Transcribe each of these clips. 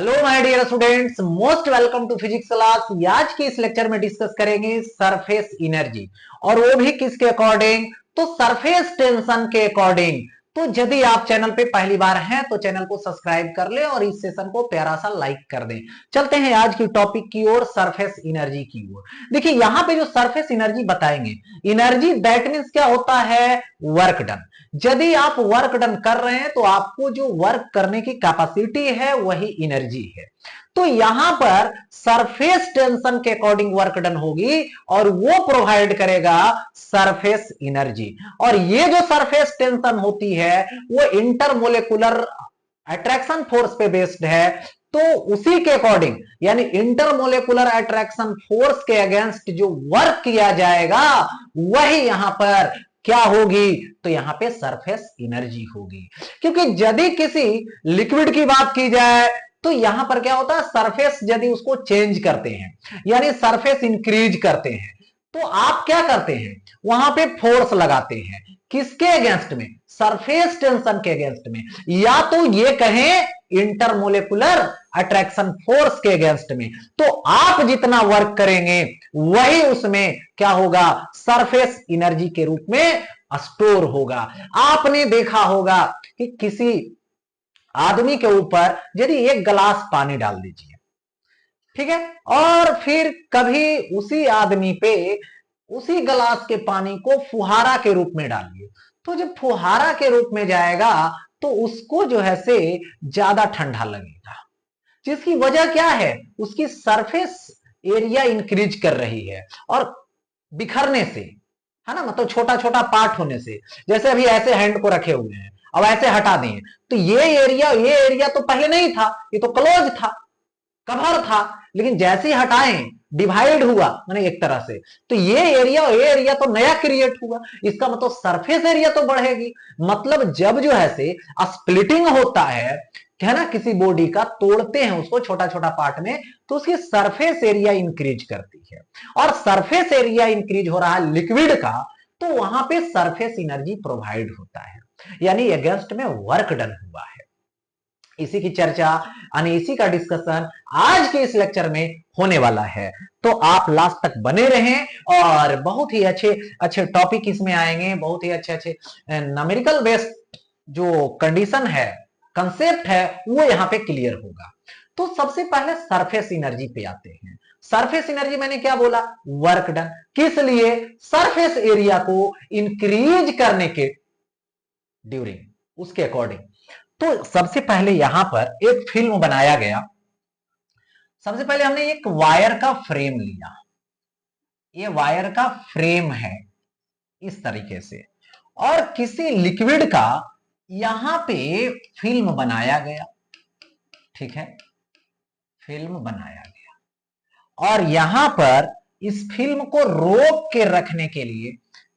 Hello my dear students, most welcome to physics class. आज के इस लेक्चर में डिस्कस करेंगे सरफेस एनर्जी, और वो भी किसके अकॉर्डिंग? तो सरफेस टेंशन के अकॉर्डिंग। तो यदि आप चैनल पे पहली बार हैं तो चैनल को सब्सक्राइब कर ले और इस सेशन को प्यारा सा लाइक कर दें। चलते हैं आज की टॉपिक की ओर, सरफेस एनर्जी की ओर। देखिए यहां पे जो सरफेस एनर्जी बताएंगे, एनर्जी दैट मीन्स क्या होता है? Work done. यदि आप वर्क डन कर रहे हैं तो आपको जो वर्क करने की कैपेसिटी है वही एनर्जी है। तो यहां पर सरफेस टेंशन के अकॉर्डिंग वर्क डन होगी और वो प्रोवाइड करेगा सरफेस एनर्जी। और ये जो सरफेस टेंशन होती है वो इंटरमोलेकुलर अट्रैक्शन फोर्स पे बेस्ड है। तो उसी के अकॉर्डिंग यानी इंटरमोलेकुलर अट्रैक्शन फोर्स के अगेंस्ट जो वर्क किया जाएगा वही यहां पर क्या होगी? तो यहां पे सरफेस एनर्जी होगी। क्योंकि यदि किसी लिक्विड की बात की जाए तो यहां पर क्या होता है? सरफेस यदि उसको चेंज करते हैं यानी सरफेस इंक्रीज करते हैं तो आप क्या करते हैं? वहां पे फोर्स लगाते हैं। किसके अगेंस्ट में? सरफेस टेंशन के अगेंस्ट में, या तो ये कहें इंटरमोलेकुलर अट्रैक्शन फोर्स के अगेंस्ट में। तो आप जितना वर्क करेंगे वही उसमें क्या होगा? सरफेस एनर्जी के रूप में स्टोर होगा। आपने देखा होगा कि किसी आदमी के ऊपर यदि एक गिलास पानी डाल दीजिए, ठीक है, और फिर कभी उसी आदमी पे उसी गिलास के पानी को फुहारा के रूप में डालिए, तो जब फुहारा के रूप में जाएगा तो उसको जो है से ज्यादा ठंडा लगेगा। जिसकी वजह क्या है? उसकी सरफेस एरिया इंक्रीज कर रही है और बिखरने से, है ना, मतलब छोटा छोटा पार्ट होने से। जैसे अभी ऐसे हैंड को रखे हुए हैं, अब ऐसे हटा दिए तो ये एरिया तो पहले नहीं था, ये तो क्लोज था, कवर था। लेकिन जैसे ही हटाएं डिवाइड हुआ मैंने एक तरह से, तो ये एरिया तो नया क्रिएट हुआ। इसका मतलब सरफेस एरिया तो बढ़ेगी। मतलब जब जो है से स्प्लिटिंग होता है ना, किसी बॉडी का तोड़ते हैं उसको छोटा छोटा पार्ट में, तो उसकी सरफेस एरिया इंक्रीज करती है। और सरफेस एरिया इंक्रीज हो रहा है लिक्विड का, तो वहां पे सरफेस एनर्जी प्रोवाइड होता है, यानी अगेंस्ट में वर्क डन हुआ है। इसी की चर्चा यानी इसी का डिस्कशन आज के इस लेक्चर में होने वाला है। तो आप लास्ट तक बने रहें और बहुत ही अच्छे अच्छे टॉपिक इसमें आएंगे, बहुत ही अच्छे अच्छे न्यूमेरिकल बेस्ड जो कंडीशन है, कंसेप्ट है, वो यहां पे क्लियर होगा। तो सबसे पहले सरफेस एनर्जी पे आते हैं। सरफेस एनर्जी मैंने क्या बोला? Work done. किस लिए? सरफेस एरिया को इंक्रीज करने के ड्यूरिंग, उसके अकॉर्डिंग। तो सबसे पहले यहां पर एक फिल्म बनाया गया। सबसे पहले हमने एक वायर का फ्रेम लिया, ये वायर का फ्रेम है इस तरीके से, और किसी लिक्विड का यहां पे फिल्म बनाया गया, ठीक है, फिल्म बनाया गया। और यहां पर इस फिल्म को रोक के रखने के लिए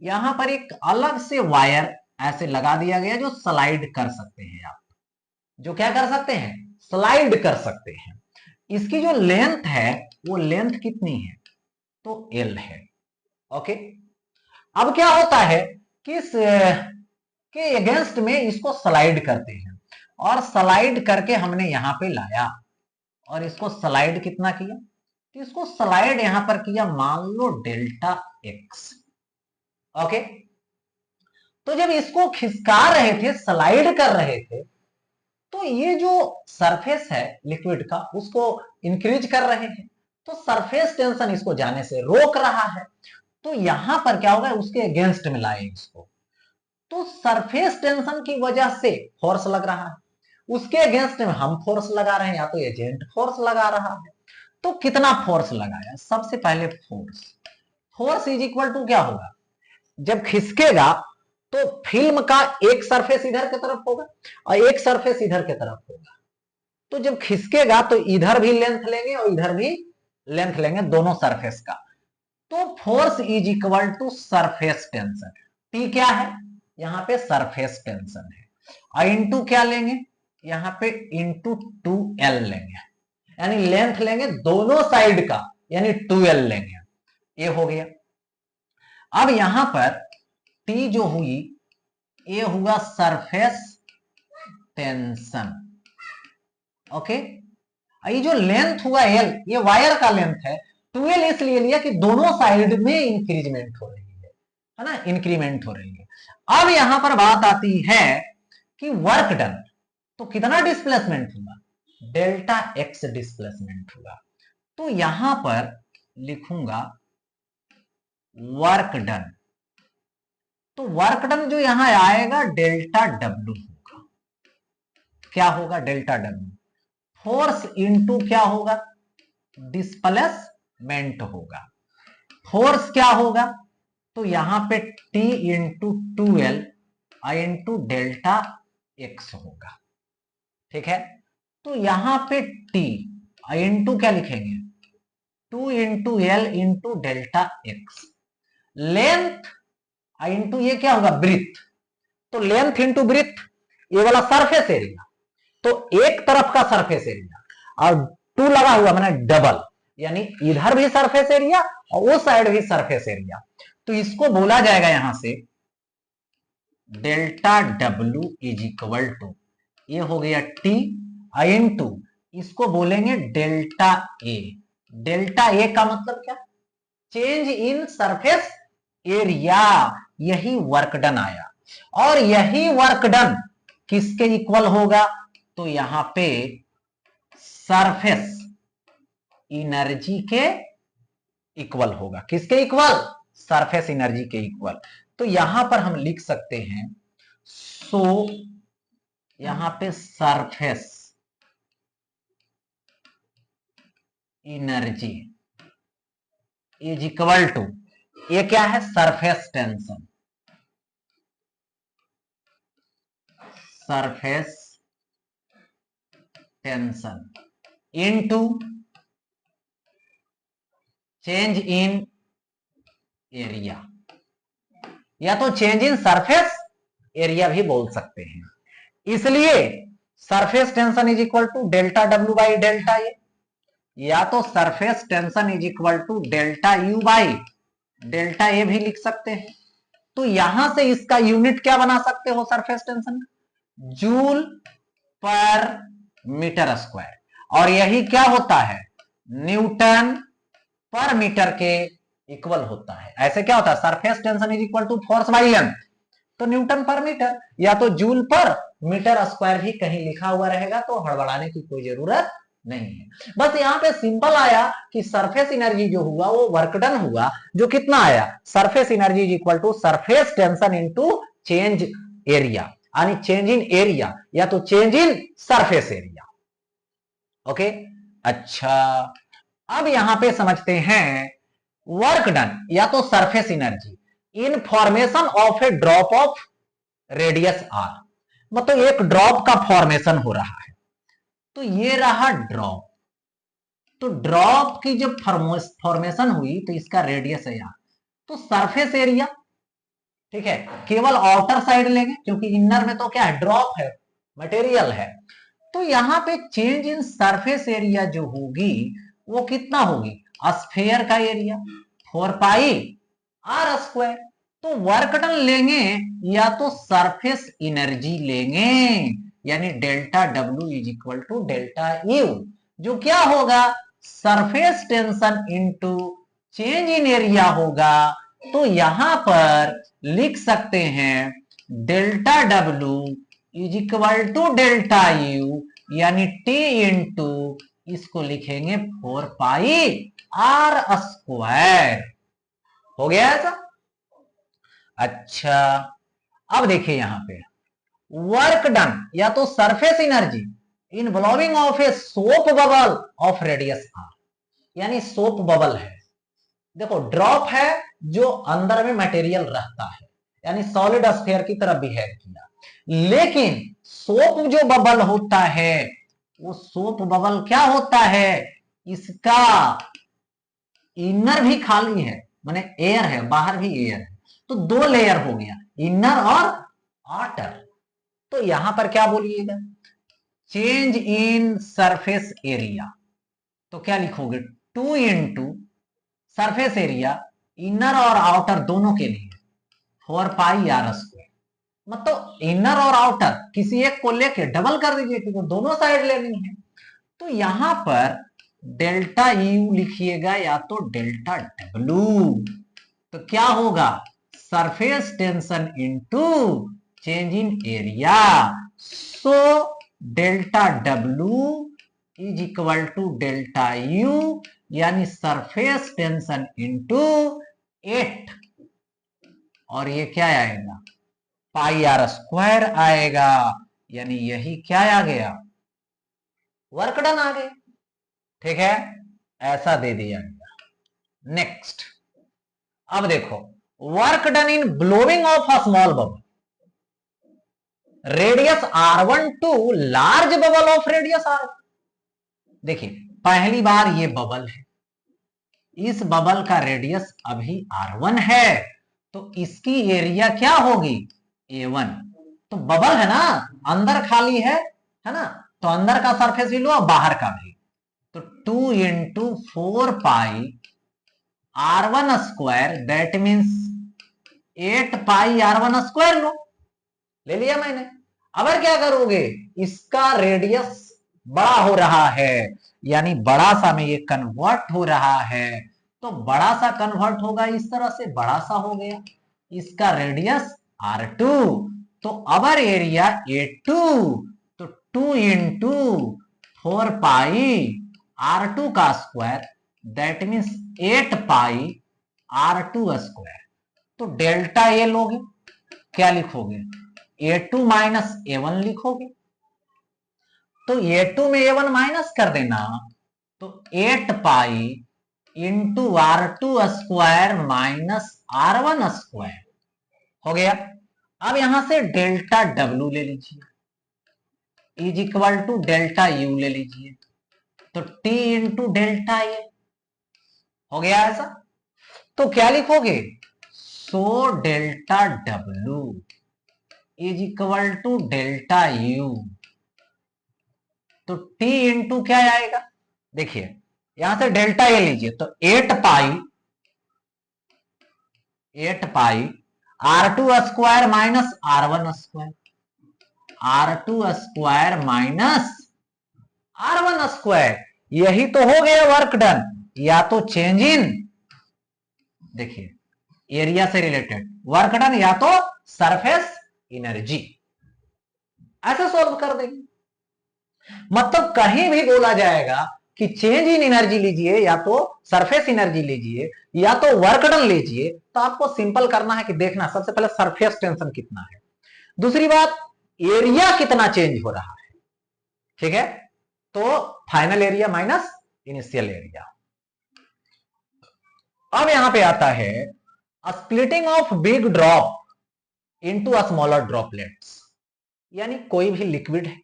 यहां पर एक अलग से वायर ऐसे लगा दिया गया जो स्लाइड कर सकते हैं आप, जो क्या कर सकते हैं? स्लाइड कर सकते हैं। इसकी जो लेंथ है वो लेंथ कितनी है? तो एल है। ओके, अब क्या होता है कि के अगेंस्ट में इसको स्लाइड करते हैं, और स्लाइड करके हमने यहां पे लाया और इसको स्लाइड कितना किया? तो इसको स्लाइड यहां पर किया, मान लो डेल्टा एक्स। ओके, तो जब इसको खिसका रहे थे, स्लाइड कर रहे थे, तो ये जो सरफेस है लिक्विड का उसको इंक्रीज कर रहे हैं, तो सरफेस टेंशन इसको जाने से रोक रहा है। तो यहां पर क्या होगा? उसके अगेंस्ट में लाए इसको, तो सरफेस टेंशन की वजह से फोर्स लग रहा है, उसके अगेंस्ट में हम फोर्स लगा रहे हैं, या तो एजेंट फोर्स लगा रहा है। तो कितना फोर्स लगाया? सबसे पहले force, force is equal to क्या होगा? जब खिसकेगा तो फिल्म का एक सरफेस इधर की तरफ होगा और एक सरफेस इधर की तरफ होगा। तो जब खिसकेगा तो इधर भी लेंथ लेंगे और इधर भी लेंथ लेंगे, दोनों सरफेस का। तो force is equal to surface tension. P क्या है? यहां पे सरफेस टेंशन है, और इंटू क्या लेंगे? यहां पे इंटू 2L लेंगे, यानी लेंथ लेंगे दोनों साइड का, यानी 2L लेंगे। ये हो गया। अब यहां पर टी जो हुई ये हुआ सरफेस टेंशन। ओके, ये जो लेंथ हुआ एल, ये वायर का लेंथ है, 2l इसलिए लिया कि दोनों साइड में इंक्रीजमेंट हो रही है ना, इंक्रीमेंट हो रही है। अब यहां पर बात आती है कि वर्क डन, तो कितना डिस्प्लेसमेंट हुआ, डेल्टा एक्स डिस्प्लेसमेंट हुआ। तो यहां पर लिखूंगा वर्क डन, तो वर्क डन जो यहां आएगा डेल्टा डब्ल्यू होगा। क्या होगा, डेल्टा डब्ल्यू। फोर्स इंटू क्या होगा, डिस्प्लेसमेंट होगा। फोर्स क्या होगा, तो यहां पे T into 2L into delta x होगा। ठीक है, तो यहां पे T इंटू क्या लिखेंगे, 2 into L into delta x. Length into ये क्या होगा, ब्रीथ, तो लेंथ इंटू ब्रीथ, ये वाला सरफेस एरिया, तो एक तरफ का सरफेस एरिया और 2 लगा हुआ मैंने डबल, यानी इधर भी सरफेस एरिया और वो साइड भी सरफेस एरिया। तो इसको बोला जाएगा यहां से delta W is equal to, ये हो गया टी इंटू, इसको बोलेंगे डेल्टा ए। डेल्टा ए का मतलब क्या, चेंज इन सरफेस एरिया, यही वर्क डन आया। और यही वर्क डन किसके इक्वल होगा, तो यहां पे सरफेस एनर्जी के इक्वल होगा। किसके इक्वल, सरफेस एनर्जी के इक्वल। तो यहां पर हम लिख सकते हैं, सो यहां पे surface energy is equal to, ये क्या है, surface tension, surface tension into change in area, या तो चेंज इन सरफेस एरिया भी बोल सकते हैं। इसलिए surface tension is equal to delta डब्ल्यू बाई डेल्टा ए, या तो surface tension is equal to delta u by delta a भी लिख सकते हैं। तो यहां से इसका यूनिट क्या बना सकते हो surface tension, joule per metre square, और यही क्या होता है, न्यूटन पर मीटर के इक्वल होता है। ऐसे क्या होता है, surface tension is equal to force by length, तो न्यूटन पर मीटर, या तो जूल पर मीटर स्क्वायर भी कहीं लिखा हुआ रहेगा, तो हड़बड़ाने की कोई जरूरत नहीं है। बस यहां पे सिंपल आया कि सरफेस एनर्जी जो हुआ वो वर्क डन हुआ, जो कितना आया, surface energy is equal to surface tension into change area, यानी चेंज इन एरिया या तो change in surface area. Okay, अच्छा अब यहां पे समझते हैं वर्क डन या तो surface energy in formation of a drop of radius R, मतलब एक ड्रॉप का फॉर्मेशन हो रहा है। तो ये रहा ड्रॉप, तो ड्रॉप की जब फॉर्मेशन हुई तो इसका रेडियस है यार, तो सरफेस एरिया, ठीक है, केवल आउटर साइड लेंगे क्योंकि इनर में तो क्या है, ड्रॉप है, मटेरियल है। तो यहां पे चेंज इन सरफेस एरिया जो होगी वो कितना होगी, स्फीयर का एरिया 4 पाई आर स्क्वायर। तो वर्क डन लेंगे या तो सरफेस एनर्जी लेंगे, यानी delta W is equal to delta U, जो क्या होगा, surface tension into change in area होगा। तो यहां पर लिख सकते हैं delta W is equal to delta U, यानी टी इंटू, इसको लिखेंगे 4 पाई आर स्क्वायर। हो गया ऐसा। अच्छा अब देखिए यहां पे वर्क डन या तो surface energy involving of a soap bubble of radius R, यानी सोप बबल है, देखो ड्रॉप है जो अंदर में मटेरियल रहता है, यानी सॉलिड स्फीयर की तरह बिहेव किया, लेकिन सोप जो बबल होता है वो सोप बबल क्या होता है, इसका इनर भी खाली है, माने एयर है, बाहर भी एयर है, तो 2 लेयर हो गया, इनर और आउटर। तो यहां पर क्या बोलिएगा, चेंज इन सरफेस एरिया, तो क्या लिखोगे 2 इंटू सरफेस एरिया इनर और आउटर दोनों के लिए 4 पाई आर स्क्वायर, मतलब इनर और आउटर किसी एक को लेके डबल कर दीजिए क्योंकि दोनों साइड लेनी है। तो यहां पर डेल्टा यू लिखिएगा या तो डेल्टा डब्ल्यू। तो क्या होगा, surface tension into change in area. So delta W is equal to delta U, यानी सरफेस टेंशन इनटू 8, और ये क्या आएगा, पाई आर स्क्वायर आएगा, यानी यही क्या आ गया, वर्क डन आ गया। ठीक है, ऐसा दे दिया गया। नेक्स्ट, अब देखो, work done in blowing of a small bubble, radius R1 to large bubble of radius R। देखिए, पहली बार ये बबल है, इस बबल का रेडियस अभी R1 है, तो इसकी एरिया क्या होगी, A1। तो बबल है ना, अंदर खाली है ना, तो अंदर का सरफेस भी लो और बाहर का भी। तो 2 into 4 pi R1 square, that means 8 pi R1 square लो, ले लिया मैंने। अब क्या करोगे, इसका रेडियस बड़ा हो रहा है, यानी बड़ा सा में ये कन्वर्ट हो रहा है, तो बड़ा सा कन्वर्ट होगा इस तरह से, बड़ा सा हो गया, इसका रेडियस R2, तो अवर एरिया A2, तो 2 इंटू 4 पाई R2 का square, that means 8 pi R2 square. तो डेल्टा ए लोगे, क्या लिखोगे, A2 माइनस A1 लिखोगे। तो A2 में A1 माइनस कर देना, तो 8 pi into R2 square minus R1 square हो गया। अब यहां से डेल्टा W ले लीजिए, is equal to delta U ले लीजिए, तो T इंटू डेल्टा ए हो गया ऐसा। तो क्या लिखोगे, so delta W is equal to delta U, तो T इंटू क्या आएगा, देखिए यहां से डेल्टा ए लीजिए, तो 8 पाई R2 square minus R1 square, R2 square minus R1 square, यही तो हो गया वर्क डन, या तो चेंज इन, देखिए एरिया से रिलेटेड वर्क डन, या तो सरफेस एनर्जी, ऐसे सॉल्व कर देंगे। मतलब कहीं भी बोला जाएगा कि चेंज इन एनर्जी लीजिए, या तो सरफेस एनर्जी लीजिए, या तो वर्क डन लीजिए, तो आपको सिंपल करना है कि देखना सबसे पहले सरफेस टेंशन कितना है, दूसरी बात एरिया कितना चेंज हो रहा है। ठीक है, तो final area minus initial area. अब यहां पे आता है splitting of big drop into a smaller droplets, यानी कोई भी लिक्विड है,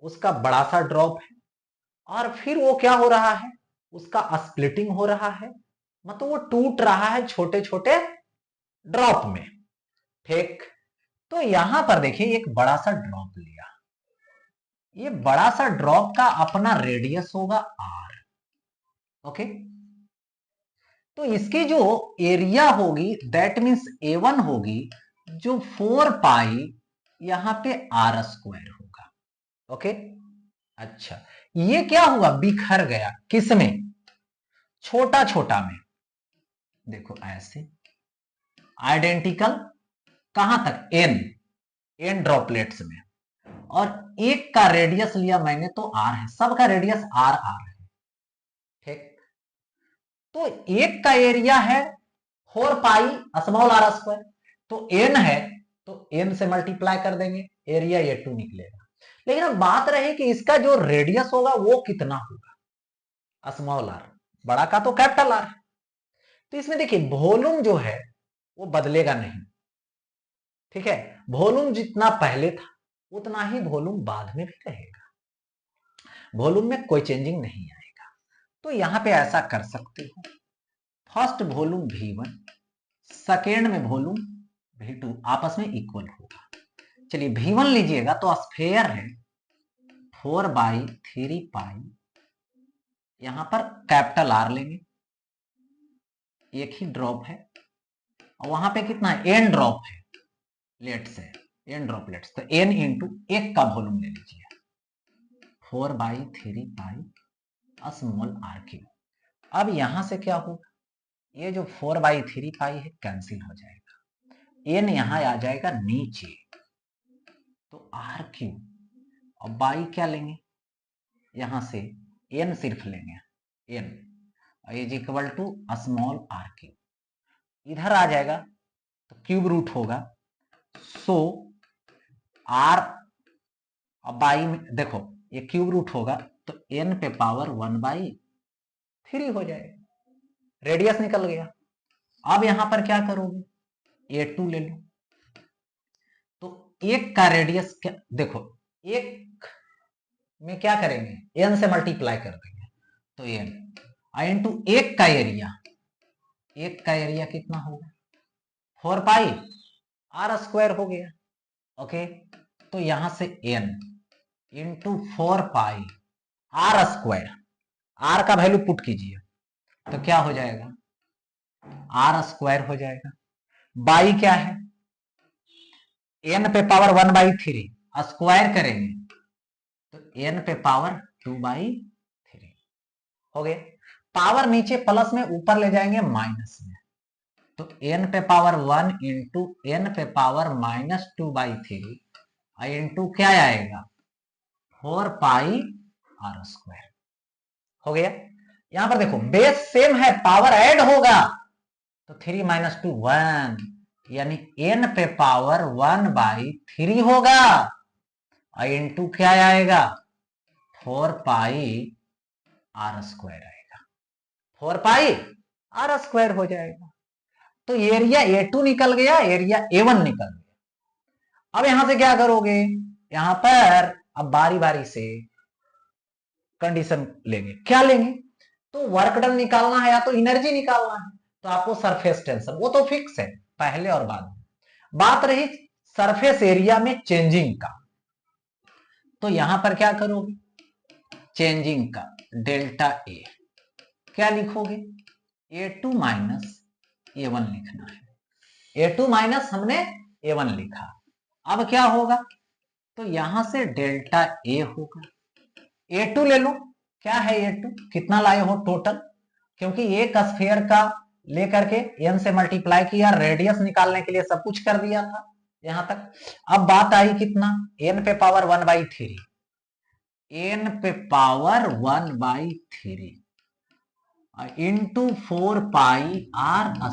उसका बड़ा सा ड्रॉप है, और फिर वो क्या हो रहा है, उसका स्प्लिटिंग हो रहा है, मतलब वो टूट रहा है छोटे छोटे ड्रॉप में। ठीक, तो यहां पर देखिए एक बड़ा सा ड्रॉप लिया, ये बड़ा सा ड्रॉप का अपना रेडियस होगा R। ओके, तो इसकी जो एरिया होगी दैट मीन्स A1 होगी, जो 4 पाई यहां पे R स्क्वायर होगा। ओके, अच्छा ये क्या हुआ, बिखर गया, किसमें, छोटा छोटा में, देखो ऐसे आइडेंटिकल, कहां तक, एन ड्रॉपलेट्स में, और एक का रेडियस लिया मैंने तो R है, सबका रेडियस R है। ठीक, तो एक का एरिया है 4 पाई स्मॉल R स्क्वायर, तो एन है, तो एन से मल्टीप्लाई कर देंगे, एरिया A2 निकलेगा। लेकिन अब बात रही कि इसका जो रेडियस होगा वो कितना होगा, स्मॉल R, बड़ा का तो कैपिटल R है। तो इसमें देखिए वॉल्यूम जो है वो बदलेगा नहीं। ठीक है, वॉल्यूम जितना पहले था उतना ही वॉल्यूम बाद में भी रहेगा, वॉल्यूम में कोई चेंजिंग नहीं आएगा। तो यहां पे ऐसा कर सकते हो, फर्स्ट वॉल्यूम V1, सेकेंड में वॉल्यूम V2 आपस में इक्वल होगा। चलिए V1 लीजिएगा तो स्फेयर है 4/3 पाई, यहां पर कैपिटल R लेंगे, एक ही ड्रॉप है, और वहां पे कितना है, एन ड्रॉप है, लेट्स से एन ड्रॉपलेट्स, तो एन इंटू एक का वॉल्यूम ले लीजिए 4/3 स्मॉल आर क्यूब। अब यहां से क्या होगा, ये जो 4/3 है कैंसिल हो जाएगा, एन यहां आ जाएगा नीचे, तो आर क्यूब और बाई क्या लेंगे, यहां से एन सिर्फ लेंगे, N is equal to small R cube, इधर आ जाएगा तो क्यूब रूट होगा, सो आर बाई में देखो ये क्यूब रूट होगा तो एन पे पावर 1/3 हो जाएगा, रेडियस निकल गया। अब यहां पर क्या करोगे, A2 ले लो, तो एक का रेडियस क्या, देखो एक में क्या करेंगे, एन से मल्टीप्लाई कर देंगे, तो एन इंटू एक का एरिया, एक का एरिया कितना होगा 4πr² हो गया। ओके, तो यहां से n इंटू 4πr², r का वैल्यू पुट कीजिए तो क्या हो जाएगा, r² हो जाएगा, बाई क्या है, n पे पावर 1/3 स्क्वायर करेंगे तो n पे पावर 2/3 हो गया। पावर नीचे प्लस में, ऊपर ले जाएंगे माइनस में, तो n पे पावर 1 इंटू n पे पावर -2/3 इंटू क्या आएगा 4πr² हो गया। यहां पर देखो बेस सेम है, पावर ऐड होगा तो 3 - 2 1, यानी n पे पावर 1/3 होगा इंटू क्या आएगा 4πr² आएगा, 4πr² हो जाएगा। तो एरिया A2 निकल गया, एरिया A1 निकल गया। अब यहां से क्या करोगे, यहां पर अब बारी बारी से कंडीशन लेंगे, क्या लेंगे, तो वर्क डन निकालना है या तो एनर्जी निकालना है, तो आपको सरफेस टेंशन, वो तो फिक्स है पहले और बाद में। बात रही सरफेस एरिया में चेंजिंग का, तो यहां पर क्या करोगे, चेंजिंग का डेल्टा ए क्या लिखोगे, A2 माइनस A1 लिखना है, A2 माइनस हमने A1 लिखा। अब क्या होगा, तो यहां से डेल्टा ए होगा, A2 ले लो, क्या है A2, कितना लाए हो टोटल, क्योंकि एक स्फीयर का लेकर के n से मल्टीप्लाई किया, रेडियस निकालने के लिए सब कुछ कर दिया था यहां तक। अब बात आई कितना, n पे पावर 1/3, n पे power 1/3 into 4πr²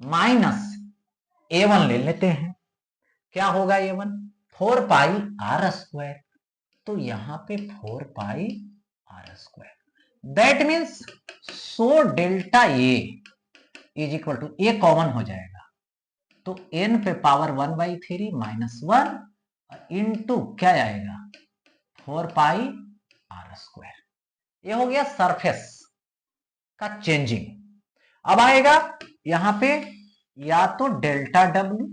minus A1 ले लेते हैं, क्या होगा A1 4πr², तो यहां पे 4πr², that means so delta A is equal to, A common हो जाएगा तो n पे पावर 1/3 माइनस 1 इंटू क्या आएगा 4πr²। ये हो गया सरफेस का चेंजिंग। अब आएगा यहां पे या तो डेल्टा डब्ल्यू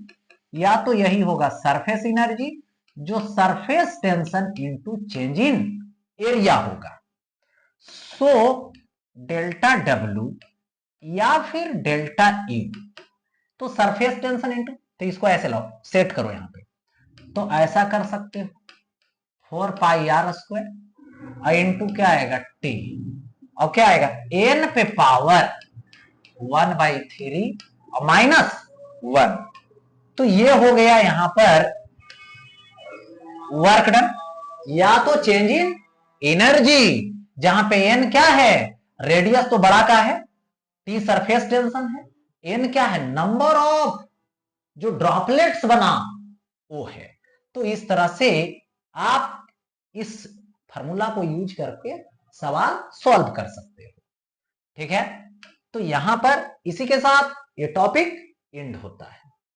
या तो यही होगा सरफेस एनर्जी, जो surface tension into change in area होगा। सो डेल्टा डब्ल्यू या फिर डेल्टा ई, तो सरफेस टेंशन इंटू, तो इसको ऐसे लाओ, सेट करो यहां पे, तो ऐसा कर सकते हो 4πr² इंटू क्या आएगा टी, और क्या आएगा n पे पावर 1/3 और माइनस 1, तो ये हो गया यहां पर वर्क डन, या तो चेंज इन एनर्जी, जहां पे n क्या है, रेडियस तो बड़ा का है, t सरफेस टेंशन है, n क्या है नंबर ऑफ जो ड्रॉपलेट्स बना वो है। तो इस तरह से आप इस फार्मूला को यूज करके सवाल सॉल्व कर सकते हो, ठीक है। तो यहां पर इसी के साथ ये टॉपिक एंड होता है।